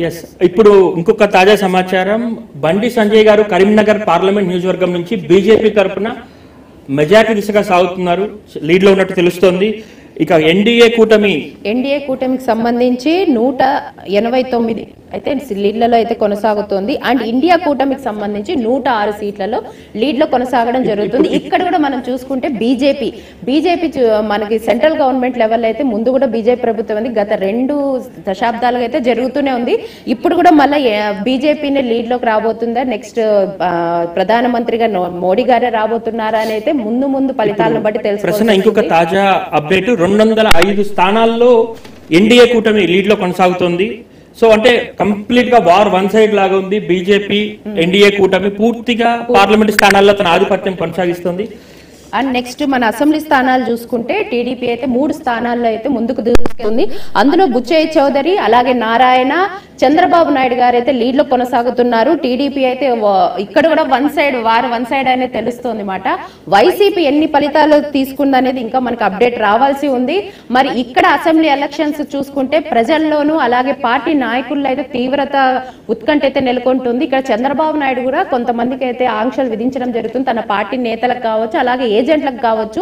Yes, ఇప్పుడు ఇంకొక తాజా సమాచారం, బండి సంజయ్ గారు కరీంనగర్ పార్లమెంట్ నియోజకవర్గం నుంచి బీజేపీ తరఫున మెజారిటీ దిశగా సాగుతున్నారు, లీడ్ లో ఉన్నట్టు తెలుస్తోంది. ఇక ఎన్డీఏ కూటమికి సంబంధించి 189 అయితే లీడ్లలో అయితే కొనసాగుతోంది. అండ్ ఇండియా కూటమికి సంబంధించి 106 సీట్లలో లీడ్ లో కొనసాగడం జరుగుతుంది. ఇక్కడ కూడా మనం చూసుకుంటే బీజేపీ మనకి సెంట్రల్ గవర్నమెంట్ లెవెల్ అయితే ముందు కూడా బీజేపీ ప్రభుత్వం ఉంది, గత 2 దశాబ్దాలుగా అయితే జరుగుతూనే ఉంది. ఇప్పుడు కూడా మళ్ళీ బీజేపీని లీడ్ లోకి రాబోతుందా, నెక్స్ట్ ప్రధానమంత్రిగా మోడీ గారే రాబోతున్నారా అని అయితే ముందు ఫలితాలను బట్టి తెలుసు. ఇంకొక తాజా అప్డేట్, 205 స్థానాల్లో ఎన్డీఏ కూటమి లీడ్ లో కొనసాగుతోంది. సో అంటే కంప్లీట్ గా వార్ వన్ సైడ్ లాగా ఉంది. బీజేపీ ఎన్డీఏ కూటమి పూర్తిగా పార్లమెంట్ స్థానాల్లో తన ఆధిపత్యం కొనసాగిస్తుంది. అండ్ నెక్స్ట్ మన అసెంబ్లీ స్థానాలు చూసుకుంటే టీడీపీ అయితే 3 స్థానాల్లో అయితే ముందుకు దూసుకెళ్తుంది. అందులో బుచ్చయ్య చౌదరి, అలాగే నారాయణ, చంద్రబాబు నాయుడు గారు అయితే లీడ్ లో కొనసాగుతున్నారు. టీడీపీ అయితే ఇక్కడ కూడా వన్ సైడ్ అనేది తెలుస్తుంది మాట. వైసీపీ ఎన్ని ఫలితాలు తీసుకుంది అనేది ఇంకా మనకు అప్డేట్ రావాల్సి ఉంది. మరి ఇక్కడ అసెంబ్లీ ఎలక్షన్స్ చూసుకుంటే ప్రజల్లోనూ అలాగే పార్టీ నాయకుల్లో అయితే తీవ్రత ఉత్కంఠ అయితే నెలకొంటుంది. ఇక్కడ చంద్రబాబు నాయుడు కూడా కొంతమందికి అయితే ఆంక్షలు విధించడం జరుగుతుంది, తన పార్టీ నేతలకు కావచ్చు అలాగే ఏజెంట్లకు కావచ్చు.